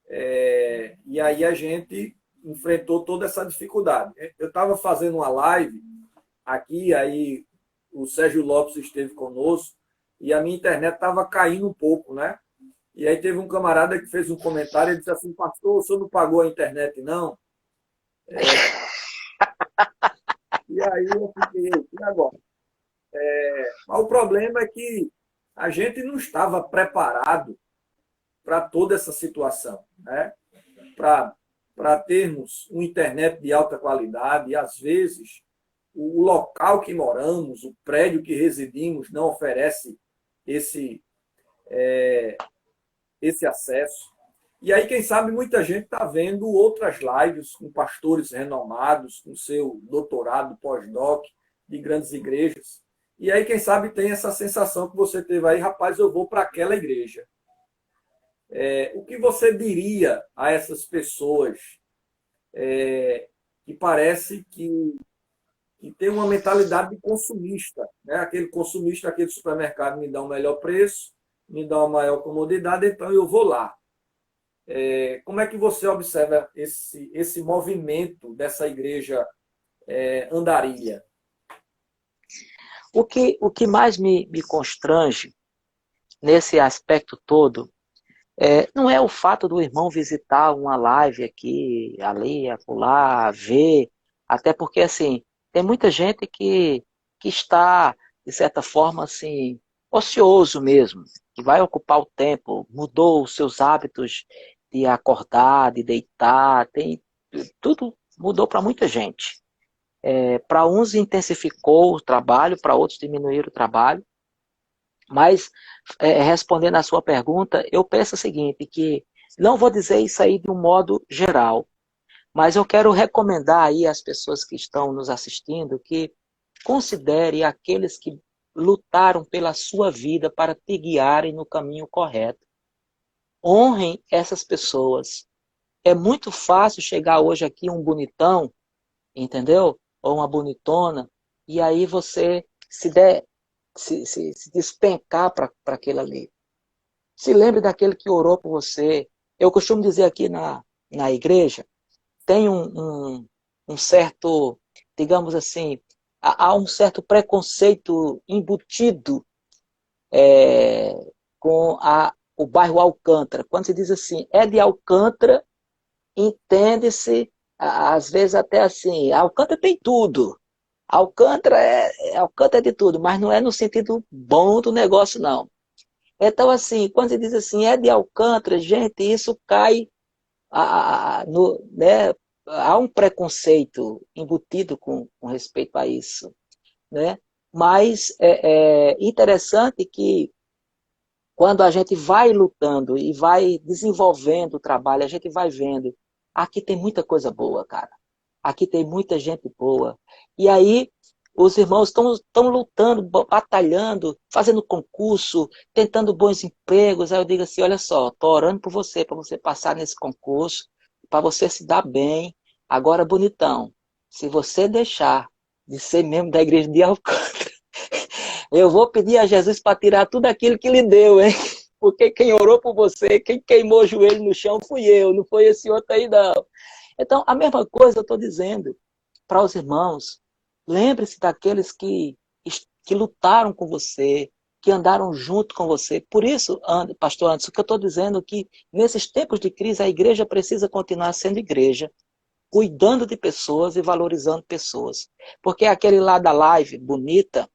E aí a gente enfrentou toda essa dificuldade. Eu estava fazendo uma live aqui, aí o Sérgio Lopes esteve conosco, e a minha internet estava caindo um pouco, né? E aí teve um camarada que fez um comentário e disse assim: pastor, o senhor não pagou a internet, não? E aí eu fiquei, e agora? Mas o problema é que a gente não estava preparado para toda essa situação, né? Para termos uma internet de alta qualidade, e às vezes o local que moramos, o prédio que residimos, não oferece esse acesso. E aí, quem sabe, muita gente está vendo outras lives com pastores renomados, com seu doutorado pós-doc de grandes igrejas. E aí, quem sabe, tem essa sensação que você teve aí: rapaz, eu vou para aquela igreja. O que você diria a essas pessoas que parece que tem uma mentalidade de consumista, né? Aquele consumista, aquele supermercado me dá um melhor preço, me dá uma maior comodidade, então eu vou lá. Como é que você observa esse movimento dessa igreja andarilha? O que mais me constrange nesse aspecto todo não é o fato do irmão visitar uma live aqui, ali, acolá, ver, até porque, assim, tem muita gente que está, de certa forma, assim, ocioso mesmo, que vai ocupar o tempo, mudou os seus hábitos de acordar, de deitar, tudo mudou para muita gente. Para uns intensificou o trabalho, para outros diminuíram o trabalho, mas respondendo à sua pergunta, eu penso o seguinte, que não vou dizer isso aí de um modo geral, Mas eu quero recomendar aí às pessoas que estão nos assistindo que considere aqueles que lutaram pela sua vida para te guiarem no caminho correto. Honrem essas pessoas. É muito fácil chegar hoje aqui um bonitão, entendeu? Ou uma bonitona, e aí você se despencar para aquele ali. Se lembre daquele que orou por você. Eu costumo dizer aqui na igreja, tem um certo, digamos assim, há um certo preconceito embutido com o bairro Alcântara. Quando se diz assim, é de Alcântara, entende-se, às vezes até assim, Alcântara tem tudo. Alcântara é de tudo, mas não é no sentido bom do negócio, não. Então, assim, quando se diz assim, é de Alcântara, gente, isso cai né, há um preconceito embutido com respeito a isso, né? Mas é interessante que quando a gente vai lutando e vai desenvolvendo o trabalho, a gente vai vendo, aqui tem muita coisa boa, cara. Aqui tem muita gente boa. E aí os irmãos estão lutando, batalhando, fazendo concurso, tentando bons empregos. Aí eu digo assim, olha só, estou orando por você, para você passar nesse concurso, para você se dar bem. Agora, bonitão, se você deixar de ser membro da igreja de Alcântara, eu vou pedir a Jesus para tirar tudo aquilo que lhe deu, hein? Porque quem orou por você, quem queimou o joelho no chão fui eu, não foi esse outro aí, não. Então, a mesma coisa eu estou dizendo para os irmãos. Lembre-se daqueles que lutaram com você, que andaram junto com você. Por isso, pastor Anderson, que eu estou dizendo que nesses tempos de crise a igreja precisa continuar sendo igreja, cuidando de pessoas e valorizando pessoas. Porque aquele lá da live bonita,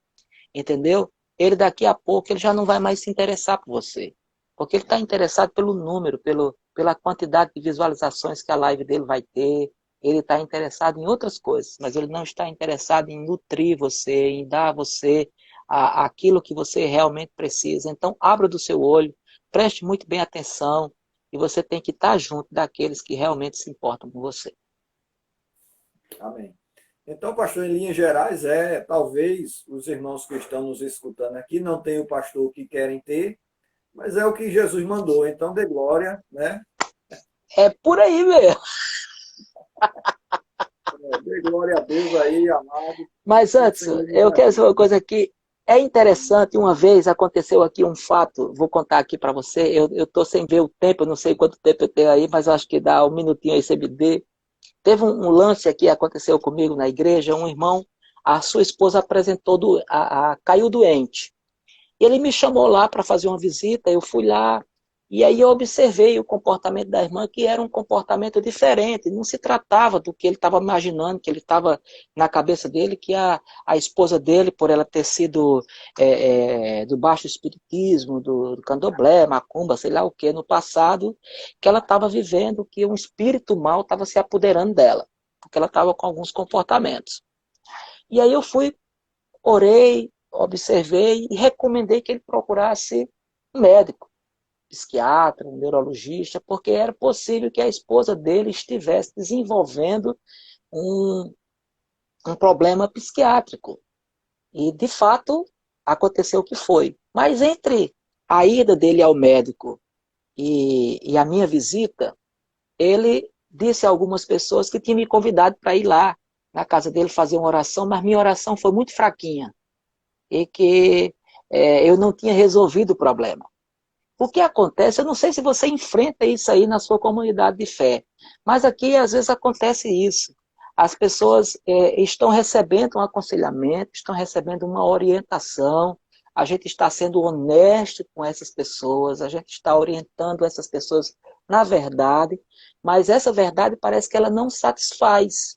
entendeu? Ele daqui a pouco ele já não vai mais se interessar por você. Porque ele está interessado pelo número, pela quantidade de visualizações que a live dele vai ter. Ele está interessado em outras coisas, mas ele não está interessado em nutrir você, em dar a você aquilo que você realmente precisa. Então, abra do seu olho, preste muito bem atenção, e você tem que estar junto daqueles que realmente se importam com você. Amém. Então, pastor, em linhas gerais, talvez os irmãos que estão nos escutando aqui não tenham o pastor que querem ter, mas é o que Jesus mandou. Então, dê glória, né? É por aí mesmo. Dê glória a Deus aí, amado. Mas O antes, Senhor nos eu quero dizer ajude. uma coisa aqui. É interessante, uma vez aconteceu aqui um fato, vou contar aqui para você. Eu estou sem ver o tempo, eu não sei quanto tempo eu tenho aí, mas eu acho que dá um minutinho aí, você me dê. Teve um lance aqui, aconteceu comigo na igreja, um irmão, a sua esposa apresentou, caiu doente. E ele me chamou lá para fazer uma visita, eu fui lá, e aí eu observei o comportamento da irmã, que era um comportamento diferente, não se tratava do que ele estava imaginando, que ele estava na cabeça dele, que a esposa dele, por ela ter sido do baixo espiritismo, do candomblé, macumba, sei lá o que, no passado, que ela estava vivendo, que um espírito mal estava se apoderando dela, porque ela estava com alguns comportamentos. E aí eu fui, orei, observei e recomendei que ele procurasse um médico, psiquiatra, um neurologista, porque era possível que a esposa dele estivesse desenvolvendo um, um problema psiquiátrico. E, de fato, aconteceu o que foi. Mas entre a ida dele ao médico e a minha visita, ele disse a algumas pessoas que tinha me convidado para ir lá na casa dele fazer uma oração, mas minha oração foi muito fraquinha e que eu não tinha resolvido o problema. O que acontece, eu não sei se você enfrenta isso aí na sua comunidade de fé, mas aqui às vezes acontece isso. As pessoas estão recebendo um aconselhamento, estão recebendo uma orientação, a gente está sendo honesto com essas pessoas, a gente está orientando essas pessoas na verdade, mas essa verdade parece que ela não satisfaz.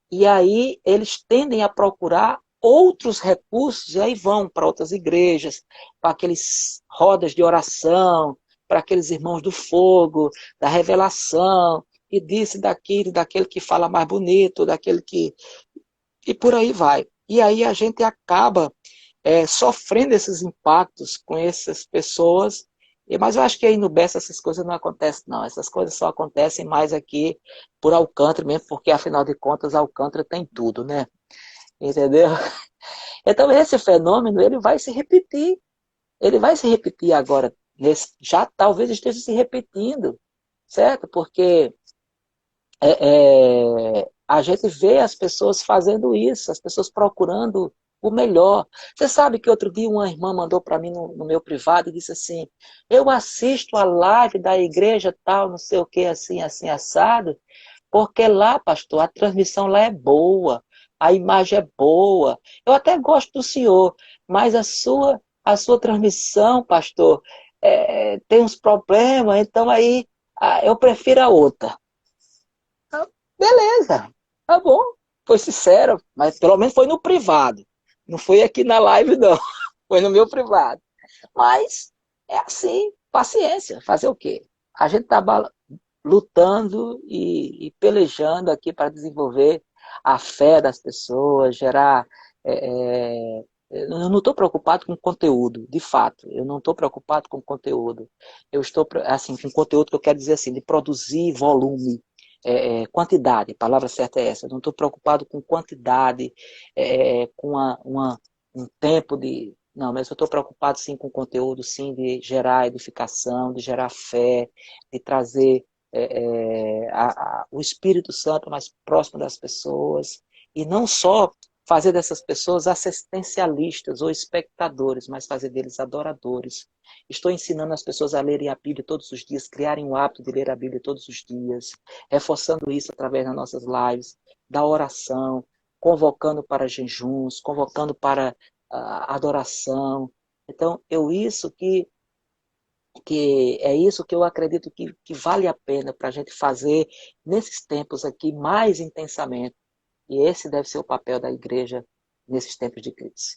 E aí eles tendem a procurar outros recursos, e aí vão para outras igrejas, para aqueles rodas de oração, para aqueles irmãos do fogo, da revelação, e disse daquele que fala mais bonito, daquele que... E por aí vai. E aí a gente acaba sofrendo esses impactos com essas pessoas, Mas eu acho que aí no Bessa essas coisas não acontecem, não. Essas coisas só acontecem mais aqui por Alcântara mesmo, porque afinal de contas Alcântara tem tudo, né? Entendeu? Então esse fenômeno ele vai se repetir. Ele vai se repetir agora. Já talvez esteja se repetindo, certo? Porque a gente vê as pessoas fazendo isso, as pessoas procurando o melhor. Você sabe que outro dia uma irmã mandou para mim no meu privado e disse assim, eu assisto a live da igreja tal, não sei o que, assim, assim, assado, porque lá, pastor, a transmissão lá é boa, a imagem é boa. Eu até gosto do senhor, mas a sua transmissão, pastor, tem uns problemas, então aí eu prefiro a outra. Beleza, tá bom. Foi sincero, mas pelo menos foi no privado. Não foi aqui na live, não. Foi no meu privado. Mas é assim, paciência. Fazer o quê? A gente está lutando e pelejando aqui para desenvolver a fé das pessoas, gerar. Eu não estou preocupado com conteúdo, de fato. Eu não estou preocupado com conteúdo. Eu estou, assim, com conteúdo que eu quero dizer assim, de produzir volume. Quantidade, a palavra certa é essa. Eu não estou preocupado com quantidade, com um tempo de. Não, mas eu estou preocupado sim com conteúdo, sim, de gerar edificação, de gerar fé, de trazer o Espírito Santo mais próximo das pessoas, e não só fazer dessas pessoas assistencialistas ou espectadores, mas fazer deles adoradores. Estou ensinando as pessoas a lerem a Bíblia todos os dias, criarem o hábito de ler a Bíblia todos os dias, reforçando isso através das nossas lives, da oração, convocando para jejuns, convocando para adoração. Então, é isso que eu acredito que vale a pena para a gente fazer nesses tempos aqui mais intensamente. E esse deve ser o papel da igreja nesses tempos de crise.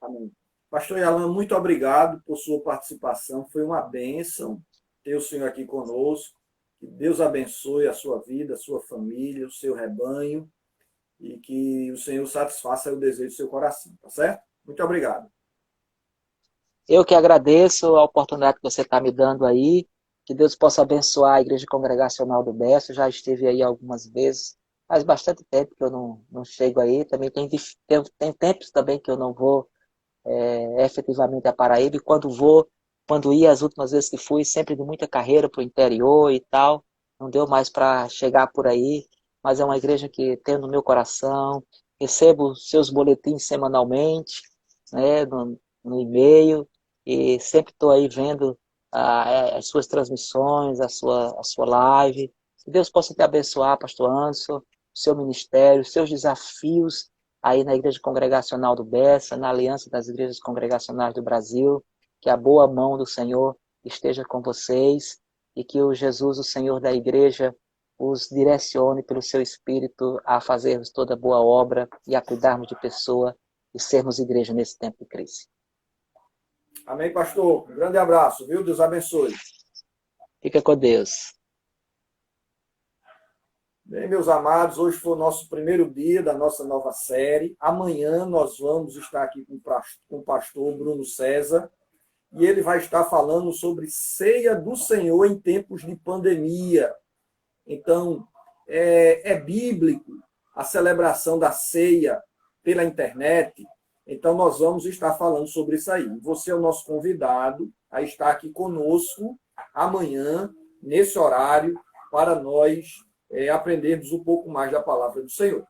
Amém. Pastor Yalan, muito obrigado por sua participação. Foi uma bênção ter o senhor aqui conosco. Que Deus abençoe a sua vida, a sua família, o seu rebanho e que o Senhor satisfaça o desejo do seu coração, tá certo? Muito obrigado. Eu que agradeço a oportunidade que você está me dando aí. Que Deus possa abençoar a Igreja Congregacional do Bessa. Já estive aí algumas vezes. Faz bastante tempo que eu não chego aí. Também tem tempos também que eu não vou efetivamente a Paraíba. E quando ia as últimas vezes que fui, sempre de muita carreira para o interior e tal. Não deu mais para chegar por aí. Mas é uma igreja que tenho no meu coração. Recebo seus boletins semanalmente, né, no e-mail. E sempre estou aí vendo as suas transmissões, a sua live. Que Deus possa te abençoar, pastor Anderson, o seu ministério, os seus desafios aí na Igreja Congregacional do Bessa, na Aliança das Igrejas Congregacionais do Brasil. Que a boa mão do Senhor esteja com vocês e que o Jesus, o Senhor da Igreja, os direcione pelo seu Espírito a fazermos toda boa obra e a cuidarmos de pessoa e sermos igreja nesse tempo de crise. Amém, pastor. Um grande abraço, viu? Deus abençoe. Fica com Deus. Bem, meus amados, hoje foi o nosso primeiro dia da nossa nova série. Amanhã nós vamos estar aqui com o pastor Bruno César e ele vai estar falando sobre ceia do Senhor em tempos de pandemia. Então, é bíblico a celebração da ceia pela internet. Então, nós vamos estar falando sobre isso aí. Você é o nosso convidado a estar aqui conosco amanhã, nesse horário, para nós aprendermos um pouco mais da palavra do Senhor.